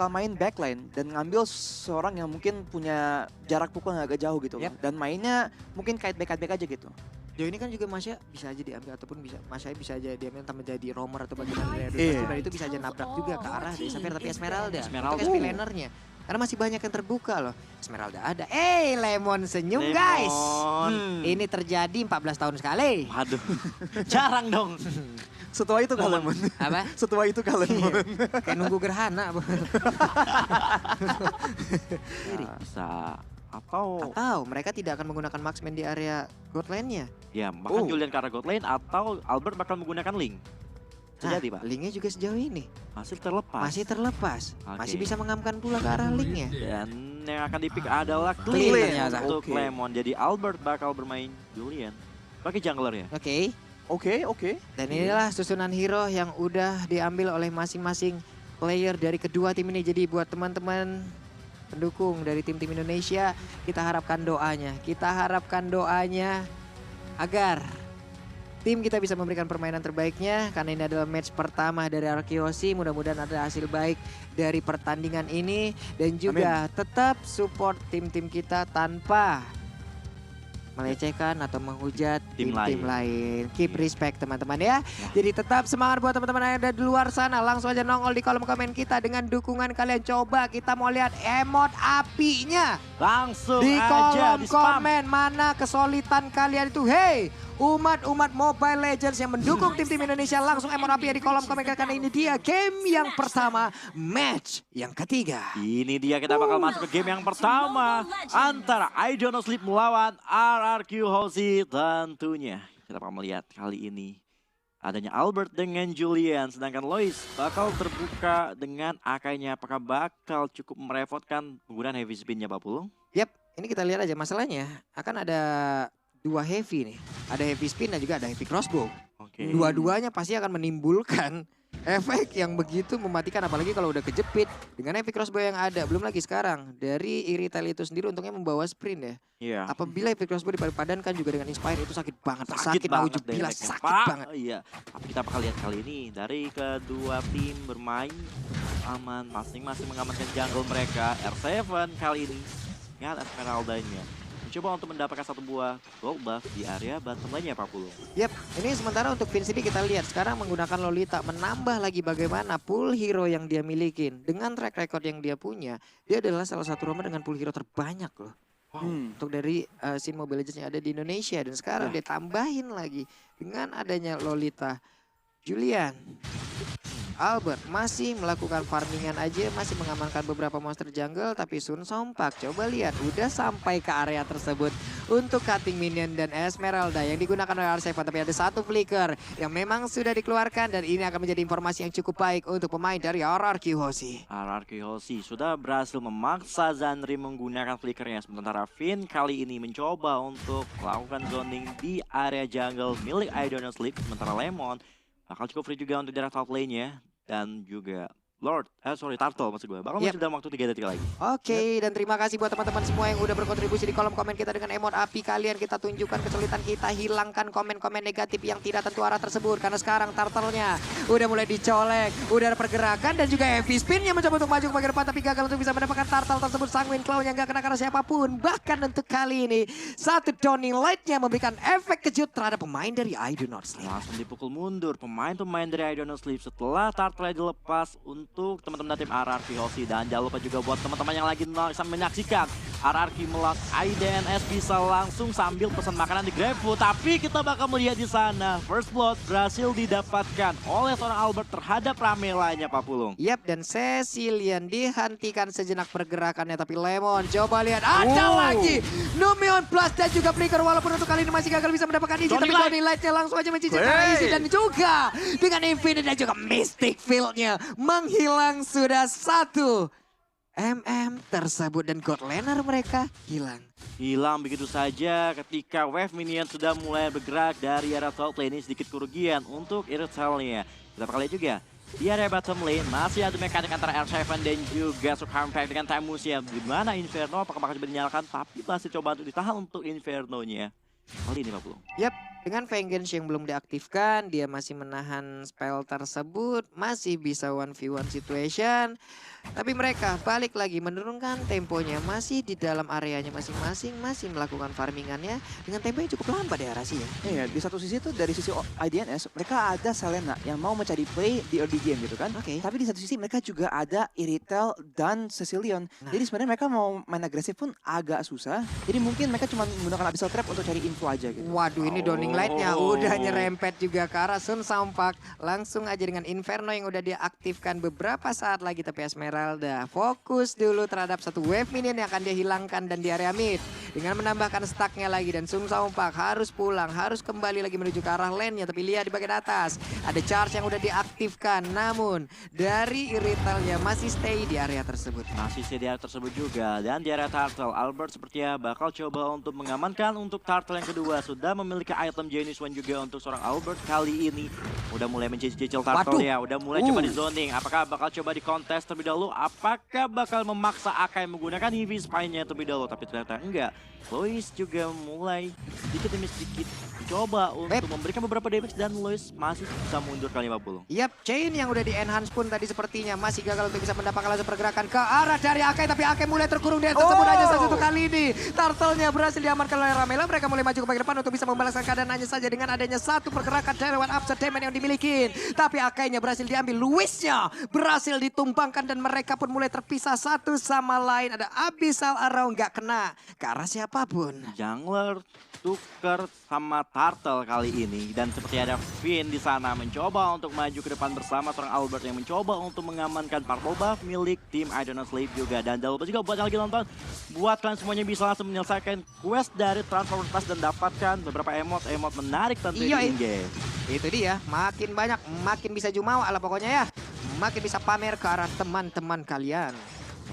main backline dan ngambil seorang yang mungkin punya jarak pukul yang agak jauh gitu. Yep. Dan mainnya mungkin kite back aja gitu. Jauh ini kan juga Masya bisa aja diambil ataupun Masya bisa aja diambil tambah jadi roamer atau bagaimana dari Iya. dan itu bisa aja nabrak juga ke arah dari Sapphire tapi Esmeralda. Esmeralda. Untuk SP lanernya. Karena masih banyak yang terbuka loh. Esmeralda ada. Lemon senyum Lemon. guys. Ini terjadi 14 tahun sekali. Waduh, jarang dong. Setua itu kalian. Apa? Setua itu kalian. Kayak nunggu gerhana. Bisa. Atau Atau mereka tidak akan menggunakan marksman di area god lane-nya. ya bahkan Julian ke arah God Lane atau Albert bakal menggunakan Link. Jadi Pak, Linknya juga sejauh ini masih terlepas. masih terlepas. Oke. Masih bisa mengamankan pula ke arah Linknya. Dan yang akan dipick adalah Clean Clean ternyata. untuk Oke. Lemon. Jadi Albert bakal bermain Julian. Pakai jungler ya. Oke. Oke. Dan inilah susunan hero yang udah diambil oleh masing-masing player dari kedua tim ini. Jadi buat teman-teman pendukung dari tim-tim Indonesia, kita harapkan doanya. Kita harapkan doanya agar tim kita bisa memberikan permainan terbaiknya. Karena ini adalah match pertama dari Arkeosi. Mudah-mudahan ada hasil baik dari pertandingan ini. Dan juga tetap support tim-tim kita tanpa melecehkan atau menghujat Tim tim-tim lain. Keep respect teman-teman ya. Ya. Jadi tetap semangat buat teman-teman yang ada di luar sana. Langsung aja nongol di kolom komen kita dengan dukungan kalian. Coba kita mau lihat emot apinya Langsung di aja kolom di spam. komen. Mana kesulitan kalian itu? Hey, umat-umat Mobile Legends yang mendukung tim-tim Indonesia, langsung emot api di kolom komen karena ini dia game yang pertama, match yang ketiga. Ini dia kita bakal masuk ke game yang pertama antara I Don't Know Sleep melawan RRQ Hoshi tentunya. Kita bakal melihat kali ini adanya Albert dengan Julian, sedangkan Lois bakal terbuka dengan Akainya. Apakah bakal cukup merepotkan penggunaan heavy spin-nya Pak Pulung? Yap, ini kita lihat aja masalahnya akan ada dua heavy nih. Ada heavy spin dan juga ada heavy crossbow. Oke. Dua-duanya pasti akan menimbulkan efek yang begitu mematikan, apalagi kalau udah kejepit dengan heavy crossbow yang ada. Belum lagi sekarang dari Irital itu sendiri untungnya membawa sprint ya. Iya. Apabila heavy crossbow dipadankan juga dengan Inspire itu sakit banget. Sakit banget deh, bila efeknya, sakit Pak. banget. Iya. Tapi kita bakal lihat kali ini dari kedua tim bermain aman, masing-masing mengamankan jungle mereka. R7 kali ini ingat Esmeralda-nya mencoba untuk mendapatkan satu buah gold buff di area bottom lane-nya Pak Pulung. Yap, ini sementara untuk Vince ini kita lihat sekarang menggunakan Lolita menambah lagi bagaimana pool hero yang dia milikin. Dengan track record yang dia punya, dia adalah salah satu romer dengan pool hero terbanyak loh. Untuk dari scene Mobile Legends yang ada di Indonesia. Dan sekarang dia tambahin lagi dengan adanya Lolita. Julian, Albert masih melakukan farmingan aja, masih mengamankan beberapa monster jungle, tapi Sun Sompak coba lihat udah sampai ke area tersebut untuk cutting minion dan Esmeralda yang digunakan oleh R7, tapi ada satu flicker yang memang sudah dikeluarkan dan ini akan menjadi informasi yang cukup baik untuk pemain dari RRQ Hoshi. RRQ Hoshi sudah berhasil memaksa Zanri menggunakan flickernya, sementara Finn kali ini mencoba untuk melakukan zoning di area jungle milik I Don't Know Sleep, sementara Lemon bakal cukup free juga untuk daerah top lane-nya. Dan juga Turtle maksud gue. Bakal masih dalam waktu 3 detik lagi. Oke, dan terima kasih buat teman-teman semua yang udah berkontribusi di kolom komen kita dengan emot api kalian. Kita tunjukkan kesulitan kita, hilangkan komen-komen negatif yang tidak tentu arah tersebut. Karena sekarang Turtle-nya udah mulai dicolek, udah ada pergerakan dan juga heavy spin-nya mencoba untuk maju ke bagian depan. Tapi gagal untuk bisa mendapatkan Turtle tersebut. Sanguine Claw yang gak kena karena siapapun. Bahkan untuk kali ini, satu Dawning Light-nya memberikan efek kejut terhadap pemain dari I Do Not Sleep. Langsung dipukul mundur pemain-pemain dari I Don't Know Sleep setelah Turtle dilepas untuk teman-teman dari tim RRQ Hoshi. Dan jangan lupa juga buat teman-teman yang lagi menyaksikan RRQ melawan IDNS bisa langsung sambil pesan makanan di GrabFood. Tapi kita bakal melihat di sana First Blood berhasil didapatkan oleh seorang Albert terhadap Ramelanya Pak Pulung. Yap, dan Cecilian dihentikan sejenak pergerakannya, tapi Lemon coba lihat ada lagi Numion Plus dan juga Flicker, walaupun untuk kali ini masih gagal bisa mendapatkan izin, tapi Dawning Light-nya langsung aja mencicil karena izin dan juga dengan Infinite dan juga Mystic Field-nya menghilang sudah 1 tersebut dan God Laner mereka hilang. Hilang begitu saja ketika wave minion sudah mulai bergerak dari area top lane. Ini sedikit kerugian untuk Iritelnya. Kita bakal lihat juga di area bottom lane masih ada mekanik antara R7 dan juga Sukampact dengan Timus-nya. Di mana Inferno apakah bakal coba dinyalakan, tapi masih coba untuk ditahan untuk Inferno-nya. Kali ini Pak Pulung. Yap, Dengan Vengeance yang belum diaktifkan, dia masih menahan spell tersebut, masih bisa 1v1 situation. Tapi mereka balik lagi menurunkan temponya, masih di dalam areanya masing-masing, masih melakukan farmingannya dengan tempo yang cukup lambat ya Rasi ya. Iya, di satu sisi tuh dari sisi IDNS mereka ada Selena yang mau mencari play di early game gitu kan. Oke. Tapi di satu sisi mereka juga ada Iritel dan Cecilion. Nah. Jadi sebenarnya mereka mau main agresif pun agak susah. Jadi mungkin mereka cuma menggunakan Abyssal Trap untuk cari info aja gitu. Waduh, ini Dawning Light-nya Oh. udah nyerempet juga ke arah Sun Sampak. Langsung aja dengan Inferno yang udah diaktifkan beberapa saat lagi. Tapi Esmeralda fokus dulu terhadap satu wave minion yang akan dia hilangkan dan di area mid. Dengan menambahkan stacknya lagi dan Sun Sampak harus pulang, harus kembali lagi menuju ke arah lane-nya. Tapi lihat di bagian atas, ada charge yang udah diaktifkan. Namun dari Iritalnya masih stay di area tersebut. Masih CDR tersebut juga. Dan di area Turtle, Albert sepertinya bakal coba untuk mengamankan untuk Turtle yang kedua. Sudah memiliki item Genius One juga untuk seorang Albert kali ini. Udah mulai mencicil Turtle Waduh. ya. Udah mulai coba di zoning. Apakah bakal coba di kontes terlebih dahulu? Apakah bakal memaksa Akai menggunakan Heavy Spine-nya terlebih dahulu? Tapi ternyata enggak. Lois juga mulai sedikit demi sedikit coba untuk memberikan beberapa damage dan Lois masih bisa mundur kali 50. Yap, Chain yang udah di-enhance pun tadi sepertinya masih gagal untuk bisa mendapatkan langsung pergerakan ke arah dari Akai. Tapi Akai mulai terkurung di tersebut hanya saja satu kali ini. Turtle-nya berhasil diamankan oleh Ramela. Mereka mulai maju ke bagian depan untuk bisa membalaskan keadaan hanya saja dengan adanya satu pergerakan dari lewat upset damage yang dimiliki. Tapi Akai-nya berhasil diambil. Luisnya berhasil ditumbangkan dan mereka pun mulai terpisah satu sama lain. Ada Abyssal Arrow nggak kena ke arah siapapun. Jungler tuker sama Turtle kali ini dan seperti ada Finn di sana mencoba untuk maju ke depan bersama seorang Albert yang mencoba untuk mengamankan purple buff milik tim I Don't Know Sleep juga. Dan jangan lupa juga buat yang lagi nonton, buat kalian semuanya bisa langsung menyelesaikan quest dari Transformers Pass dan dapatkan beberapa emot menarik tentu di in-game. Itu dia, makin banyak, makin bisa jumawa lah pokoknya ya. Makin bisa pamer ke arah teman-teman kalian.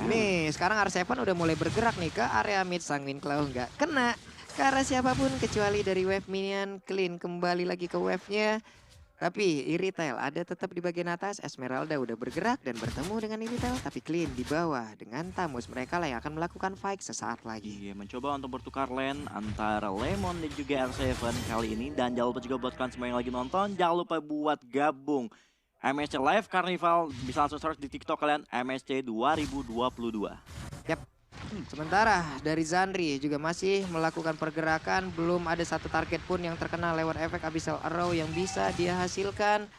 Nih, sekarang R7 udah mulai bergerak nih ke area mid. Sanguine Claw nggak kena ke arah siapapun kecuali dari wave minion. Clean kembali lagi ke wave-nya. Tapi Iritel ada tetap di bagian atas. Esmeralda udah bergerak dan bertemu dengan Iritel. Tapi Clean di bawah dengan Tamus. Mereka lah yang akan melakukan fight sesaat lagi. Iya, mencoba untuk bertukar lane antara Lemon dan juga R7 kali ini. Dan jangan lupa juga buat kalian semua yang lagi nonton, jangan lupa buat gabung MSC Live Carnival. Bisa langsung search di TikTok kalian, MSC 2022. Yap. Sementara dari Zandri juga masih melakukan pergerakan. Belum ada satu target pun yang terkena lewat efek Abyssal Arrow yang bisa dia hasilkan.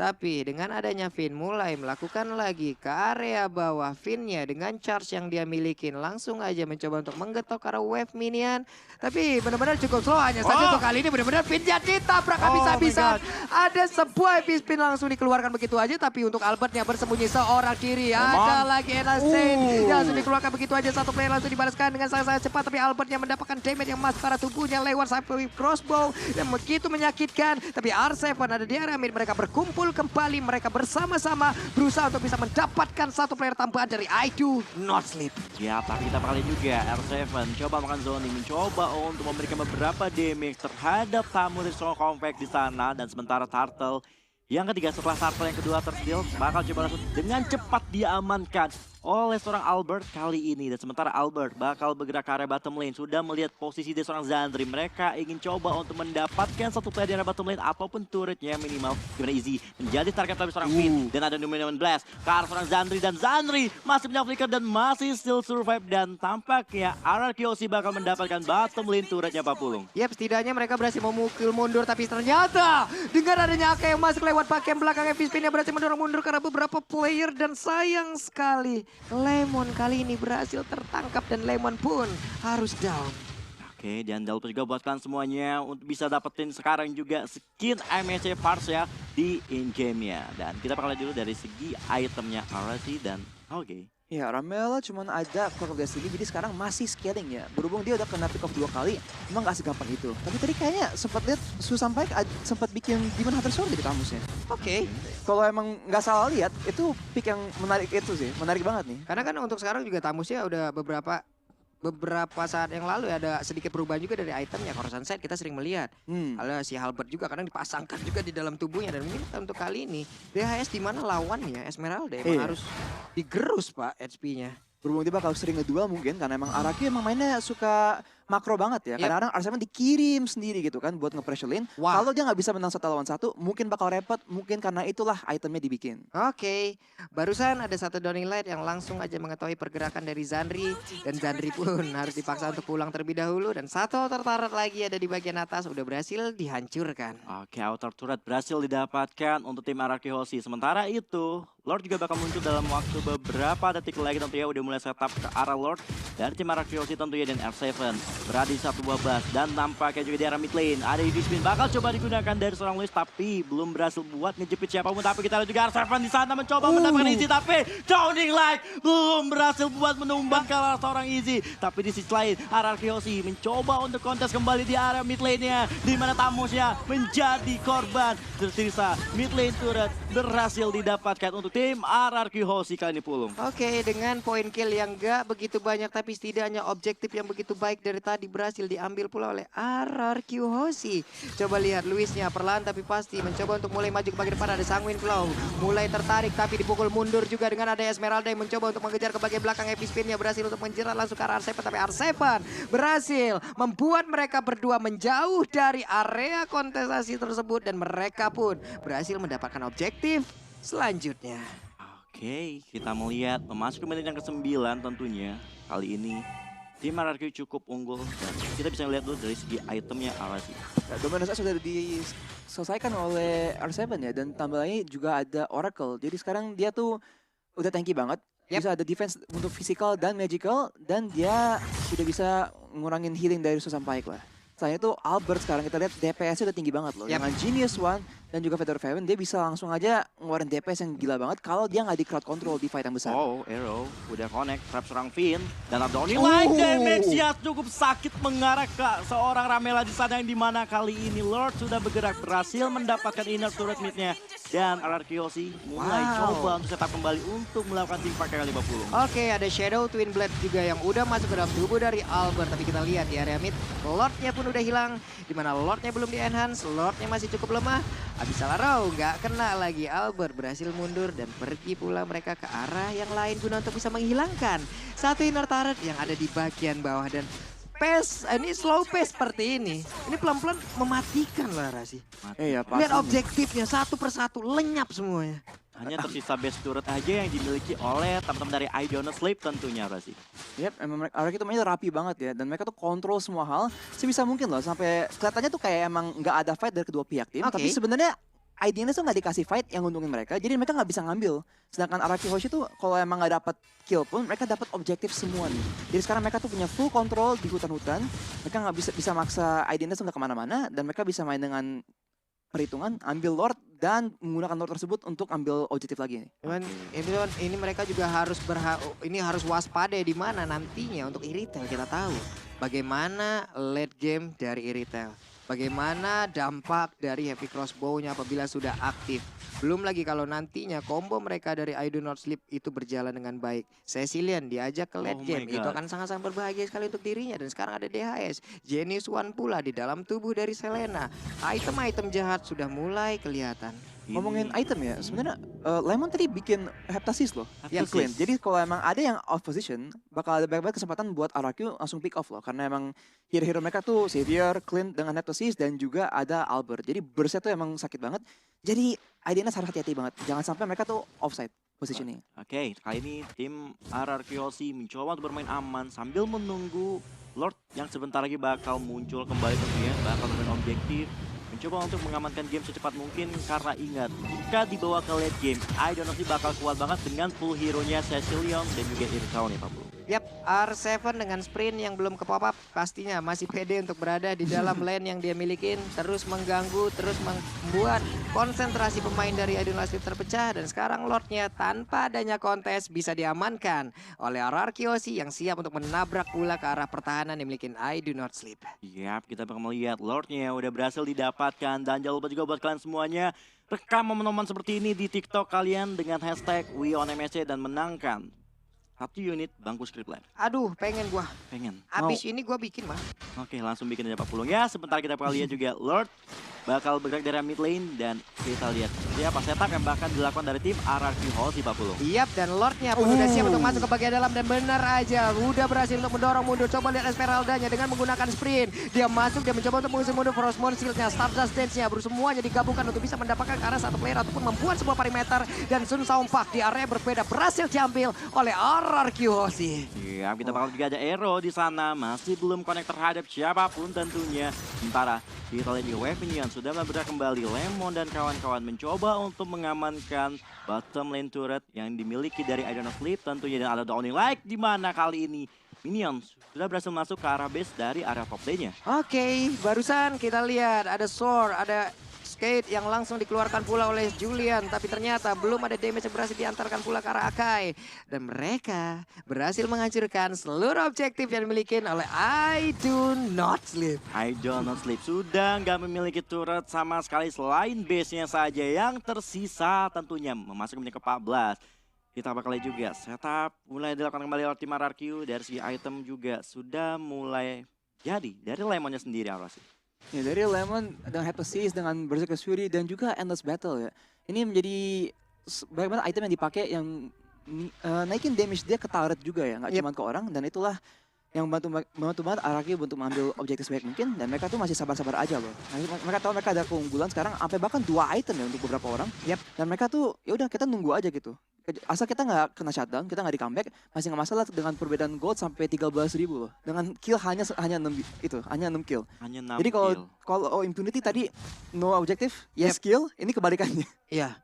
Tapi dengan adanya Finn mulai melakukan lagi ke area bawah. Finn-nya dengan charge yang dia milikin langsung aja mencoba untuk menggetok arah wave minion. Tapi benar-benar cukup slow, hanya saja untuk kali ini benar-benar Finn jadi tabrak habis-habisan. Ada sebuah heavy spin langsung dikeluarkan begitu aja. Tapi untuk Albertnya bersembunyi seorang diri. Ada lagi Enastain yang langsung dikeluarkan begitu aja. Satu player langsung dibalaskan dengan sangat-sangat cepat. Tapi Albertnya mendapatkan damage yang masuk ke arah tubuhnya lewat Cyber Crossbow yang begitu menyakitkan. Tapi R7 ada di area mid, mereka berkumpul kembali, mereka bersama-sama berusaha untuk bisa mendapatkan satu player tambahan dari I Do Not Sleep. Ya, tapi kita kali juga R7 coba makan zoning, mencoba untuk memberikan beberapa damage terhadap tamu dari Strong Compact di sana. Dan sementara Turtle yang ketiga, setelah Turtle yang kedua tersteal, bakal coba langsung dengan cepat diamankan oleh seorang Albert kali ini. Dan sementara Albert bakal bergerak ke area bottom lane. Sudah melihat posisi dari seorang Zandri. Mereka ingin coba untuk mendapatkan satu player di area bottom lane ataupun turretnya minimal. Gimana Easy menjadi target dari seorang Finn. Dan ada Numenor Blast ke arah seorang Zandri. Dan Zandri masih punya flicker dan masih still survive. Dan tampaknya RRQC bakal mendapatkan bottom lane turretnya Pak Pulung. Yap, setidaknya mereka berhasil memukul mundur. Tapi ternyata dengan adanya Ake yang masuk lewat bagian belakang, Spinnya berhasil mendorong mundur karena beberapa player. Dan sayang sekali Lemon kali ini berhasil tertangkap dan Lemon pun harus down. Oke, dan jangan lupa juga buat kalian semuanya untuk bisa dapetin sekarang juga skin MSC Parts ya di in-game-nya. Dan kita bakal lihat dulu dari segi itemnya Arasi dan oke. Ya, Ramela cuman ada Core of Destiny, jadi sekarang masih scaling ya. Berhubung dia udah kena pick off 2 kali, emang gak segampang itu. Tapi tadi kayaknya sempat lihat Sampai sempat bikin Demon Hunter Sword di kamusnya. Oke. Kalau emang nggak salah lihat, itu pick yang menarik itu sih, menarik banget nih. Karena kan untuk sekarang juga Tamusnya udah beberapa saat yang lalu ya ada sedikit perubahan juga dari itemnya. Coruscant Sight kita sering melihat. Ada si Halberd juga kadang dipasangkan juga di dalam tubuhnya. Dan mungkin untuk kali ini DHS di mana lawannya Esmeralda emang harus digerus Pak HP-nya. Berhubung dia bakal sering ngeduel mungkin karena emang Araki emang mainnya suka makro banget ya. Yep. Kadang-kadang R7 dikirim sendiri gitu kan buat nge-pressure lane. Wah. Kalau dia nggak bisa menang 1 lawan 1, mungkin bakal repot. Mungkin karena itulah itemnya dibikin. Oke, barusan ada satu Downing Light yang langsung aja mengetahui pergerakan dari Zandri. Dan Zandri pun harus dipaksa untuk pulang terlebih dahulu. Dan satu outer turret lagi ada di bagian atas, udah berhasil dihancurkan. Oke, outer turret berhasil didapatkan untuk tim RRQ Hoshi. Sementara itu, Lord juga bakal muncul dalam waktu beberapa detik lagi tentunya udah mulai setup ke arah Lord dari tim RRQ Hoshi tentunya, dan R7 berada di satu buah bus dan nampaknya juga di arah mid lane. Ada EV spin bakal coba digunakan dari seorang Luis tapi belum berhasil buat ngejepit siapapun. Tapi kita lihat juga R7 di sana mencoba mendapatkan Easy tapi Downing Light belum berhasil buat menumbang kalah seorang Easy. Tapi di sisi lain RRQ Hoshi mencoba untuk kontes kembali di area mid lane-nya, di mana Tamusnya menjadi korban. Tersisa mid lane turret berhasil didapatkan untuk tim RRQ Hoshi kali ini, Pulung. Oke, dengan poin kill yang gak begitu banyak tapi setidaknya objektif yang begitu baik dari tadi berhasil diambil pula oleh RRQ Hoshi. Coba lihat Luisnya perlahan tapi pasti mencoba untuk mulai maju ke bagian depan. Ada Sanguine Flow mulai tertarik tapi dipukul mundur juga dengan ada Esmeralda yang mencoba untuk mengejar ke bagian belakang. Heavy spinnya berhasil untuk menjerat langsung ke arah R7 tapi R7 berhasil membuat mereka berdua menjauh dari area kontestasi tersebut dan mereka pun berhasil mendapatkan objektif selanjutnya. Oke, kita melihat memasuki menit yang ke-9 tentunya. Kali ini tim RRQ cukup unggul dan kita bisa lihat dulu dari segi itemnya RRQ. Nah, dominance sudah diselesaikan oleh R7 ya, dan tambah lagi juga ada Oracle. Jadi sekarang dia tuh udah tanky banget. Yep. Bisa ada defense untuk physical dan magical, dan dia sudah bisa ngurangin healing dari Susan Pike lah. Selain itu Albert sekarang kita lihat DPS-nya udah tinggi banget loh. Yep. Dengan Genius One dan juga Feather Faven, dia bisa langsung aja ngeluarin DPS yang gila banget kalau dia nggak di crowd control di fight yang besar. Oh, Arrow udah connect, trap serang Finn dan ada Downing Light damage-nya cukup sakit mengarah ke seorang Ramela di sana, yang dimana kali ini Lord sudah bergerak berhasil mendapatkan inner turret mid-nya, dan RRQ Hoshi mulai coba untuk setup kembali untuk melakukan team fight kali 50. Oke, ada Shadow Twin Blade juga yang udah masuk ke dalam tubuh dari Albert. Tapi kita lihat di area mid, Lordnya pun udah hilang. Dimana Lordnya belum di-enhance, Lordnya masih cukup lemah. Abyssal Arrow nggak kena lagi. Albert berhasil mundur dan pergi pula mereka ke arah yang lain guna untuk bisa menghilangkan satu inner turret yang ada di bagian bawah. Dan pace, ini slow pace seperti ini. Ini pelan-pelan mematikan lah Rasi. Iya, pasti. Lihat objektifnya satu persatu lenyap semuanya. Hanya tersisa base turret aja yang dimiliki oleh teman-teman dari I Don't Sleep tentunya, Rasi. Yep, emang RRQ itu mainnya rapi banget ya, dan mereka tuh kontrol semua hal sebisa mungkin loh, sampai kelihatannya tuh kayak emang nggak ada fight dari kedua pihak tim. Oke. Tapi sebenarnya IDNS tuh nggak dikasih fight yang nguntungin mereka, jadi mereka nggak bisa ngambil. Sedangkan RRQ Hoshi tuh kalau emang nggak dapat kill pun mereka dapat objektif semua nih. Jadi sekarang mereka tuh punya full control di hutan-hutan, mereka nggak bisa maksa IDNS nggak kemana-mana, dan mereka bisa main dengan perhitungan, ambil Lord dan menggunakan Lord tersebut untuk ambil objektif lagi. Cuman ini mereka juga harus harus waspada di mana nantinya untuk Iritel. Kita tahu bagaimana late game dari Iritel. Bagaimana dampak dari heavy crossbow-nya apabila sudah aktif. Belum lagi kalau nantinya combo mereka dari I Do Not Sleep itu berjalan dengan baik. Cecilian diajak ke late Oh my game. Itu God. akan sangat-sangat berbahagia sekali untuk dirinya. Dan sekarang ada DHS. Genius One pula di dalam tubuh dari Selena. Item-item jahat sudah mulai kelihatan. Ngomongin item ya, sebenarnya Lemon tadi bikin Heptasis loh. Heptasis. Di Clint. Jadi kalau emang ada yang off position, bakal ada banyak kesempatan buat RRQ langsung pick off loh. Karena emang hero-hero mereka tuh Xavier, Clint dengan Heptasis, dan juga ada Albert. Jadi burstnya tuh emang sakit banget. Jadi IDNS harus hati-hati banget. Jangan sampai mereka tuh offside positioning. Oke, kali ini tim RRQ Hoshi mencoba untuk bermain aman sambil menunggu Lord yang sebentar lagi bakal muncul kembali tentunya, bakal bermain objektif. Mencoba untuk mengamankan game secepat mungkin, karena ingat, jika dibawa ke late game, I Don't Know sih bakal kuat banget dengan full hero-nya Cecilion dan juga Irkao nih Pak Bro. Yap, R7 dengan sprint yang belum ke pop up pastinya masih pede untuk berada di dalam lane yang dia milikin, terus mengganggu, terus membuat konsentrasi pemain dari I Do Not Sleep terpecah. Dan sekarang Lordnya tanpa adanya kontes bisa diamankan oleh RRQ Hoshi yang siap untuk menabrak pula ke arah pertahanan yang dimiliki I Do Not Sleep. Yap, kita bakal melihat Lordnya udah berhasil didapatkan, dan jangan lupa juga buat kalian semuanya, rekam momen-momen seperti ini di TikTok kalian dengan hashtag WeOnMSC dan menangkan 1 unit bangku script lab. Aduh, pengen gua. Pengen? Abis ini gua bikin mah. Oke, langsung bikin aja Pak Pulung ya. Sebentar kita bakal lihat juga Lord bakal bergerak dari mid lane, dan kita lihat seperti apa setup yang bahkan dilakukan dari tim RRQ Hoshi Pak Pulung. Yap, dan Lordnya pun udah siap untuk masuk ke bagian dalam dan benar aja udah berhasil untuk mendorong mundur. Coba lihat Esmeralda-nya dengan menggunakan sprint. Dia masuk, dia mencoba untuk mengusir mundur Frostmourne Shield-nya, Stardust Dance-nya, semuanya digabungkan untuk bisa mendapatkan ke arah satu player ataupun membuat sebuah perimeter. Dan Sun Saumpak di area yang berbeda berhasil diambil oleh RRQ Hoshi. Iya, kita bakal juga ada Aero di sana, masih belum connect terhadap siapapun tentunya. Sementara kita lihat di Wave Minion sudah bergerak kembali. Lemon dan kawan-kawan mencoba untuk mengamankan bottom lane turret yang dimiliki dari I Don't Sleep tentunya, dan ada Downing Like di mana kali ini Minions sudah berhasil masuk ke arah base dari area top lane-nya. Oke, barusan kita lihat ada Sword, ada Skate yang langsung dikeluarkan pula oleh Julian. Tapi ternyata belum ada damage yang berhasil diantarkan pula ke arah Akai. Dan mereka berhasil menghancurkan seluruh objektif yang dimiliki oleh I Do Not Sleep. I Do Not Sleep sudah nggak memiliki turret sama sekali selain base-nya saja yang tersisa tentunya memasuki menit ke-14. Kita bakal lihat juga setup mulai dilakukan kembali oleh tim RRQ. Dari segi item juga sudah mulai jadi dari Lemonnya sendiri apa sih? Ya, dari Lemon dengan Hypnosis, dengan Berserker Fury, dan juga Endless Battle ya. Ini menjadi bagaimana item yang dipakai yang naikin damage dia ke turret juga ya, nggak cuma ke orang. Dan itulah yang membantu banget RRQ untuk mengambil objektif sebaik mungkin. Dan mereka tuh masih sabar-sabar aja loh. Mereka tahu mereka ada keunggulan sekarang, sampai bahkan 2 item ya untuk beberapa orang. Dan mereka tuh ya udah kita nunggu aja gitu. Asal kita nggak kena shutdown, kita nggak di comeback, masih nggak masalah dengan perbedaan gold sampai 13.000 loh. Dengan kill hanya 6 kill. Hanya 6 Jadi kill. kalau Impunity tadi no objektif, yes kill, ini kebalikannya. Iya.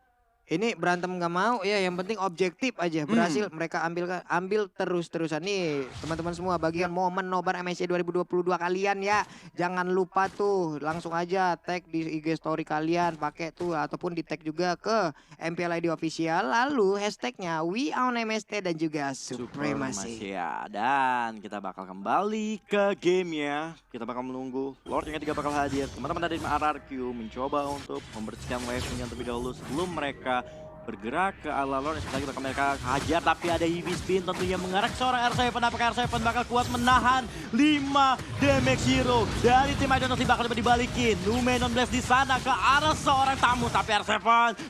Ini berantem nggak mau, ya yang penting objektif aja. Berhasil mereka ambil terus-terusan. Nih teman-teman semua, bagian momen nobar MSC 2022 kalian ya. Jangan lupa tuh langsung aja tag di IG story kalian. Pakai tuh ataupun di tag juga ke MPL ID official. Lalu hashtagnya We Own MST dan juga Supremacy. Ya, dan kita bakal kembali ke gamenya. Kita bakal menunggu Lord yang ketiga bakal hadir. Teman-teman dari RRQ mencoba untuk membersihkan wave-nya terlebih dahulu sebelum mereka bergerak ke ala Lord. Lagi bakal mereka hajar, tapi ada heavy spin tentunya mengarah ke seorang R7. Apakah R7 bakal kuat menahan 5 damage hero dari tim I Don't Know bakal coba dibalikin. Numenon Blast di sana ke arah seorang tamu, tapi R7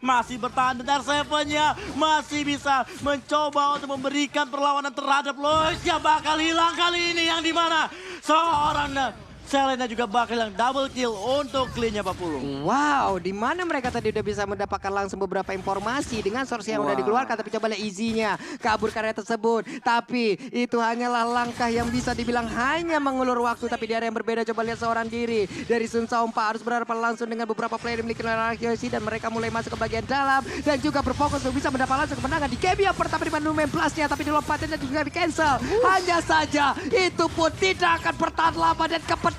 masih bertahan dan R7-nya masih bisa mencoba untuk memberikan perlawanan terhadap Lois yang bakal hilang kali ini, yang dimana seorang Selena juga bakal yang double kill untuk clean-nya Pak Pulung. Wow, di mana mereka tadi udah bisa mendapatkan langsung beberapa informasi dengan source yang udah dikeluarkan. Tapi coba lihat easy-nya, kabur karya tersebut. Tapi itu hanyalah langkah yang bisa dibilang hanya mengulur waktu. Tapi di area yang berbeda, coba lihat seorang diri dari Sun Saumpa harus berhadapan langsung dengan beberapa player yang dimiliki oleh RRQ. Dan mereka mulai masuk ke bagian dalam dan juga berfokus untuk bisa mendapatkan langsung kemenangan di game yang pertama di Numen Plus-nya. Tapi di lompatannya juga di cancel. Hanya saja itu pun tidak akan bertahan lama dan kemenangan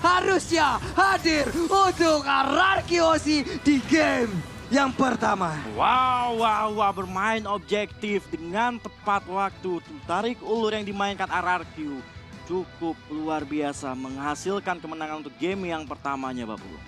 harusnya hadir untuk RRQ Hoshi di game yang pertama. Wow, bermain objektif dengan tepat waktu. Tarik ulur yang dimainkan RRQ cukup luar biasa, menghasilkan kemenangan untuk game yang pertamanya Pak Pulung.